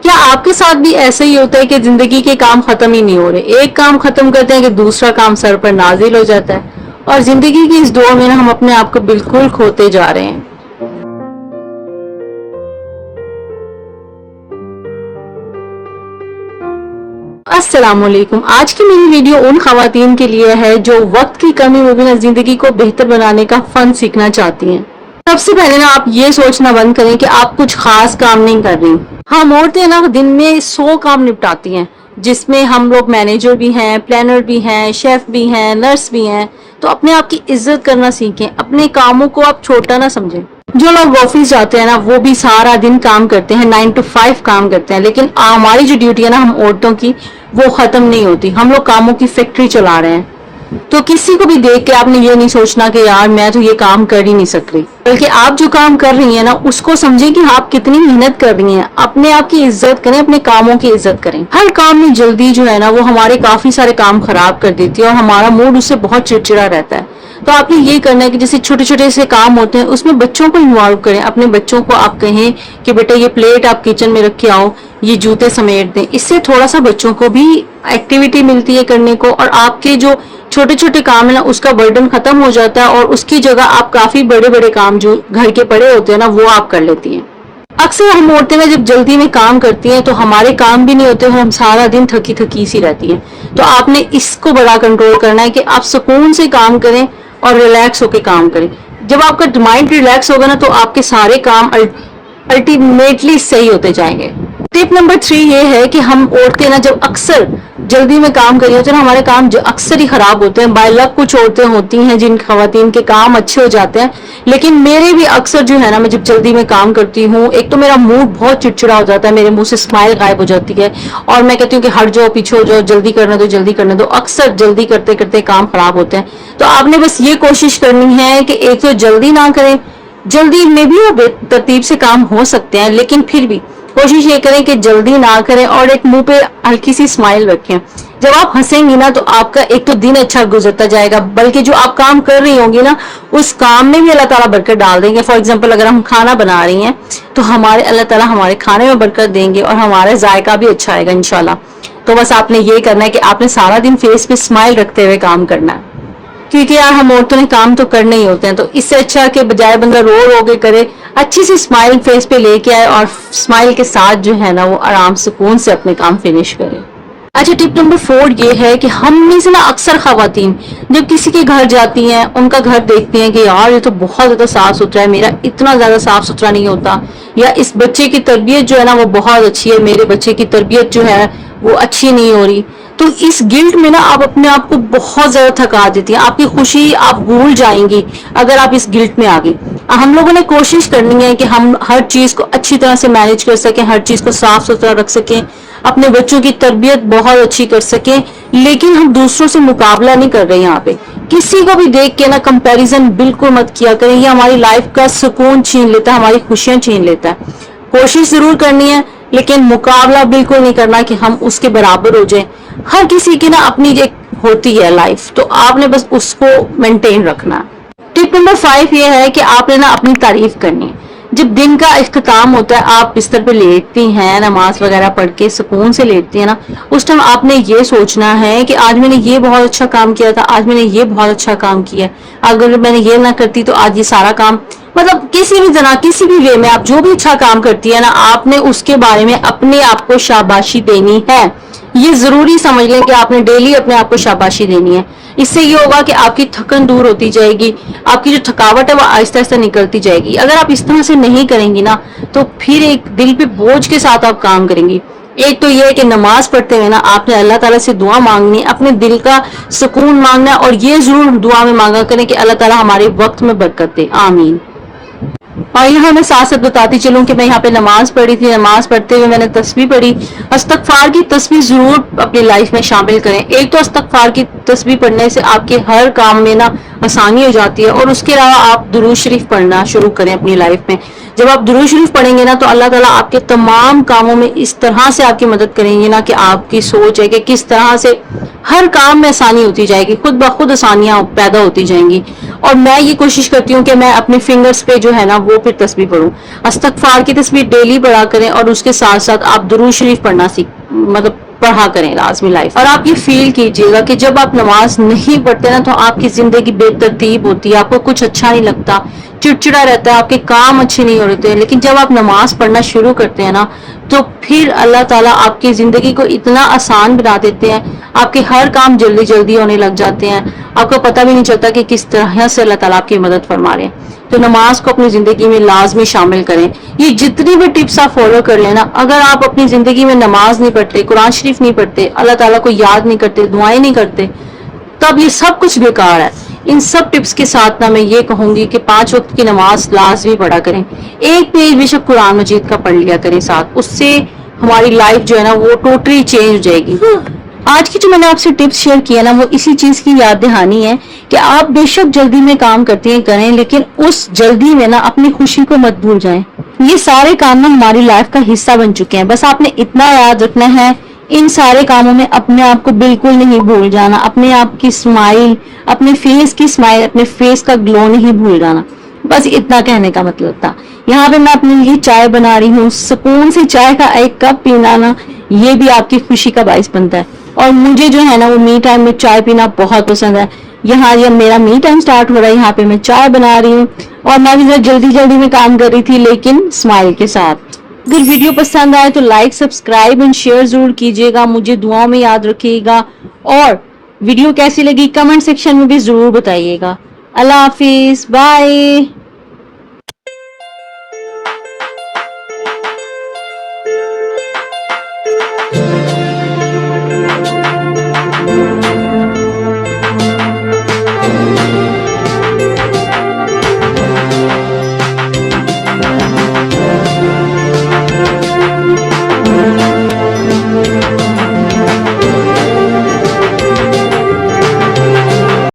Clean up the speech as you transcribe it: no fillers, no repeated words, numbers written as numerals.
کیا آپ کے ساتھ بھی ایسا ہی ہوتا ہے کہ زندگی کے کام ختم ہی نہیں ہو رہے، ایک کام ختم کرتے ہیں کہ دوسرا کام سر پر نازل ہو جاتا ہے، اور زندگی کی اس دوڑ میں ہم اپنے آپ کو بالکل کھوتے جا رہے ہیں۔ السلام علیکم۔ آج کی میری ویڈیو ان خواتین کے لیے ہے جو وقت کی کمی میں بھی زندگی کو بہتر بنانے کا فن سیکھنا چاہتی ہیں۔ سب سے پہلے نا آپ یہ سوچنا بند کریں کہ آپ کچھ خاص کام نہیں کر رہی۔ ہم عورتیں نا دن میں 100 کام نپٹاتی ہیں، جس میں ہم لوگ مینیجر بھی ہیں، پلانر بھی ہیں، شیف بھی ہیں، نرس بھی ہیں۔ تو اپنے آپ کی عزت کرنا سیکھیں، اپنے کاموں کو آپ چھوٹا نہ سمجھیں۔ جو لوگ آفس جاتے ہیں نا وہ بھی سارا دن کام کرتے ہیں، 9 to 5 کام کرتے ہیں، لیکن ہماری جو ڈیوٹی ہے نا ہم عورتوں کی وہ ختم نہیں ہوتی۔ ہم لوگ کاموں کی فیکٹری چلا رہے ہیں۔ تو کسی کو بھی دیکھ کے آپ نے یہ نہیں سوچنا کہ یار میں تو یہ کام کر ہی نہیں سک رہی، بلکہ آپ جو کام کر رہی ہیں نا اس کو سمجھیں کہ آپ کتنی محنت کر رہی ہیں۔ اپنے آپ کی عزت کریں، اپنے کاموں کی عزت کریں۔ ہر کام میں جلدی جو ہے نا وہ ہمارے کافی سارے کام خراب کر دیتی ہے اور ہمارا موڈ اس سے بہت چڑچڑا رہتا ہے۔ تو آپ نے یہ کرنا ہے کہ جیسے چھوٹے چھوٹے سے کام ہوتے ہیں اس میں بچوں کو انوالو کریں۔ اپنے بچوں کو آپ کہیں کہ بیٹا یہ پلیٹ آپ کچن میں رکھ کے آؤ، یہ جوتے سمیٹ دیں۔ اس سے تھوڑا سا بچوں کو بھی ایکٹیویٹی ملتی ہے کرنے کو، اور آپ کے جو چھوٹے چھوٹے کام ہے نا اس کا برڈن ختم ہو جاتا ہے، اور اس کی جگہ آپ کافی بڑے بڑے کام جو گھر کے پڑے ہوتے ہیں نا وہ آپ کر لیتی ہیں۔ اکثر ہم عورتیں نا جب جلدی میں کام کرتی ہیں تو ہمارے کام بھی نہیں ہوتے اور ہم سارا دن تھکی تھکی سی رہتی ہیں۔ تو آپ نے اس کو بڑا کنٹرول کرنا ہے کہ آپ سکون سے کام کریں اور ریلیکس ہو کے کام کریں۔ جب آپ کا مائنڈ ریلیکس ہوگا نا تو آپ کے سارے کام الٹیمیٹلی صحیح ہوتے جائیں گے۔ ٹپ نمبر 3 یہ ہے کہ ہم عورتیں نا جب اکثر جلدی میں کام کری ہوتے ہیں ہمارے کام اکثر ہی خراب ہوتے ہیں۔ بائی لک کچھ عورتیں ہوتی ہیں جن خواتین کے کام اچھے ہو جاتے ہیں، لیکن میرے بھی اکثر جو ہے نا میں جب جلدی میں کام کرتی ہوں ایک تو میرا موڈ بہت چڑچڑا ہو جاتا ہے، میرے منہ سے اسمائل غائب ہو جاتی ہے اور میں کہتی ہوں کہ ہٹ جاؤ، پیچھے ہو جاؤ، جلدی کرنے دو جلدی کرنے دو۔ اکثر جلدی کرتے کرتے کام خراب ہوتے ہیں۔ تو آپ نے بس یہ کوشش کرنی ہے کہ ایک تو جلدی نہ کریں، جلدی میں بھی وہ ترتیب سے کام ہو سکتے ہیں لیکن پھر بھی کوشش یہ کریں کہ جلدی نہ کریں اور ایک منہ پہ ہلکی سی اسمائل رکھیں۔ جب آپ ہنسیں گی نا تو آپ کا ایک تو دن اچھا گزرتا جائے گا، بلکہ جو آپ کام کر رہی ہوں گی نا اس کام میں بھی اللہ تعالیٰ برکت ڈال دیں گے۔ فار ایگزامپل اگر ہم کھانا بنا رہی ہیں تو اللہ تعالیٰ ہمارے کھانے میں برکت دیں گے اور ہمارا ذائقہ بھی اچھا آئے گا انشاءاللہ۔ تو بس آپ نے یہ کرنا ہے کہ آپ نے سارا دن فیس پہ اسمائل رکھتے ہوئے کام کرنا ہے، کیونکہ یار ہم عورتوں نے کام تو کرنے ہی ہوتے ہیں۔ تو اس سے اچھا کہ بجائے بندہ رو رو کے کرے، اچھی سی اسمائل فیس پہ لے کے آئے اور اسمائل کے ساتھ جو ہے نا وہ آرام سکون سے اپنے کام فنش کرے۔ اچھا ٹپ نمبر 4 یہ ہے کہ ہم میں سے نا اکثر خواتین جب کسی کے گھر جاتی ہیں ان کا گھر دیکھتی ہیں کہ یار یہ تو بہت زیادہ صاف ستھرا ہے، میرا اتنا زیادہ صاف ستھرا نہیں ہوتا، یا اس بچے کی تربیت جو ہے نا وہ بہت اچھی ہے، میرے بچے کی تربیت جو ہے وہ اچھی نہیں ہو رہی۔ تو اس گلٹ میں نا آپ اپنے آپ کو بہت زیادہ تھکا دیتی ہیں، آپ کی خوشی آپ بھول جائیں گی اگر آپ اس گلٹ میں آ گئی۔ ہم لوگوں نے کوشش کرنی ہے کہ ہم ہر چیز کو اچھی طرح سے مینج کر سکیں، ہر چیز کو صاف ستھرا رکھ سکیں، اپنے بچوں کی تربیت بہت اچھی کر سکیں، لیکن ہم دوسروں سے مقابلہ نہیں کر رہے یہاں پہ۔ کسی کو بھی دیکھ کے نا کمپیریزن بالکل مت کیا کریں، یہ ہماری لائف کا سکون چھین لیتا ہے، ہماری خوشیاں چھین لیتا ہے۔ کوشش ضرور کرنی ہے لیکن مقابلہ بالکل نہیں کرنا کہ ہم اس کے برابر ہو جائیں۔ ہر کسی کی نا اپنی ایک ہوتی ہے لائف، تو آپ نے بس اس کو مینٹین رکھنا۔ ٹپ نمبر 5 یہ ہے کہ آپ نے نا اپنی تعریف کرنی ہے۔ جب دن کا اختتام ہوتا ہے آپ بستر پہ لیٹتی ہیں، نماز وغیرہ پڑھ کے سکون سے لیٹتی ہیں نا، اس ٹائم آپ نے یہ سوچنا ہے کہ آج میں نے یہ بہت اچھا کام کیا تھا، آج میں نے یہ بہت اچھا کام کیا، اگر میں نے یہ نہ کرتی تو آج یہ سارا کام، مطلب کسی بھی طرح کسی بھی وے میں آپ جو بھی اچھا کام کرتی ہے نا آپ نے اس کے بارے میں اپنے آپ کو شاباشی دینی ہے۔ یہ ضروری سمجھ لیں کہ آپ نے ڈیلی اپنے آپ کو شاباشی دینی ہے۔ اس سے یہ ہوگا کہ آپ کی تھکن دور ہوتی جائے گی، آپ کی جو تھکاوٹ ہے وہ آہستہ آہستہ نکلتی جائے گی۔ اگر آپ اس طرح سے نہیں کریں گی نا تو پھر ایک دل پہ بوجھ کے ساتھ آپ کام کریں گی۔ ایک تو یہ ہے کہ نماز پڑھتے ہوئے نا آپ نے اللہ تعالیٰ سے دعا مانگنی ہے، اپنے دل کا سکون مانگنا ہے، اور یہ ضرور دعا میں مانگا کریں کہ اللہ تعالیٰ ہمارے وقت میں برکت دے، آمین۔ اور یہاں میں ساتھ ساتھ بتاتی چلوں کہ میں یہاں پہ نماز پڑھی تھی، نماز پڑھتے ہوئے میں نے تسبیح پڑھی۔ استغفار کی تسبیح ضرور اپنی لائف میں شامل کریں۔ ایک تو استغفار کی تسبیح پڑھنے سے آپ کے ہر کام میں نا آسانی ہو جاتی ہے، اور اس کے علاوہ آپ درود شریف پڑھنا شروع کریں اپنی لائف میں۔ جب آپ درود شریف پڑھیں گے نا تو اللہ تعالیٰ آپ کے تمام کاموں میں اس طرح سے آپ کی مدد کریں گے نا کہ آپ کی سوچ ہے کہ کس طرح سے ہر کام میں آسانی ہوتی جائے گی، خود بخود آسانیاں پیدا ہوتی جائیں گی۔ اور میں یہ کوشش کرتی ہوں کہ میں اپنے فنگرز پہ جو ہے نا وہ پھر تسبیح پڑھوں. استغفار کی تسبیح ڈیلی پڑھا کریں اور اس کے ساتھ ساتھ آپ درود شریف پڑھنا پڑھا کریں لازمی لائف. اور آپ یہ فیل کیجئے گا کہ جب آپ نماز نہیں پڑھتے نا تو آپ کی زندگی بے ترتیب ہوتی ہے, آپ کو کچھ اچھا نہیں لگتا, چڑچڑا رہتا ہے, آپ کے کام اچھے نہیں ہو رہتے. لیکن جب آپ نماز پڑھنا شروع کرتے ہیں نا تو پھر اللہ تعالیٰ آپ کی زندگی کو اتنا آسان بنا دیتے ہیں, آپ کے ہر کام جلدی جلدی ہونے لگ جاتے ہیں, آپ کو پتہ بھی نہیں چلتا کہ کس طرح سے اللہ تعالیٰ آپ کی مدد فرما رہے ہیں. تو نماز کو اپنی زندگی میں لازمی شامل کریں. یہ جتنی بھی ٹپس آپ فالو کر لیں نا, اگر آپ اپنی زندگی میں نماز نہیں پڑھتے, قرآن شریف نہیں پڑھتے, اللہ تعالیٰ کو یاد نہیں کرتے, دعائیں نہیں کرتے, تب یہ سب کچھ بیکار ہے. ان سب ٹپس کے ساتھ نا میں یہ کہوں گی کہ 5 وقت کی نماز لازمی پڑھا کریں. ایک پیج بے شک قرآن مجید کا پڑھ لیا کریں ساتھ, اس سے ہماری لائف جو ہے نا وہ ٹوٹلی چینج ہو جائے گی. آج کی جو میں نے آپ سے ٹپس شیئر کیا نا وہ اسی چیز کی یاد دہانی ہے کہ آپ بے شک جلدی میں کام کرتے ہیں کریں, لیکن اس جلدی میں نا اپنی خوشی کو مت بھول جائیں. یہ سارے کام نا ہماری لائف کا حصہ بن چکے ہیں, بس آپ نے اتنا یاد رکھنا ہے ان سارے کاموں میں اپنے آپ کو بالکل نہیں بھول جانا, اپنے آپ کی اسمائل, اپنے فیس کی اسمائل, اپنے فیس کا گلو نہیں بھول جانا. بس اتنا کہنے کا مطلب تھا. یہاں پہ میں اپنے لیے چائے بنا رہی ہوں, سکون سے چائے کا ایک کپ پینا نا یہ بھی آپ کی خوشی کا باعث بنتا ہے. اور مجھے جو ہے نا وہ می ٹائم میں چائے پینا بہت پسند ہے. یہاں جب میرا می ٹائم سٹارٹ ہو رہا ہے, یہاں پہ میں چائے بنا رہی ہوں اور میں بھی جلدی جلدی میں کام کر رہی تھی لیکن اسمائل کے ساتھ. اگر ویڈیو پسند آئے تو لائک, سبسکرائب اینڈ شیئر ضرور کیجیے گا, مجھے دعاؤں میں یاد رکھیے گا, اور ویڈیو کیسی لگی کمنٹ سیکشن میں بھی ضرور بتائیے گا. اللہ حافظ, بائے.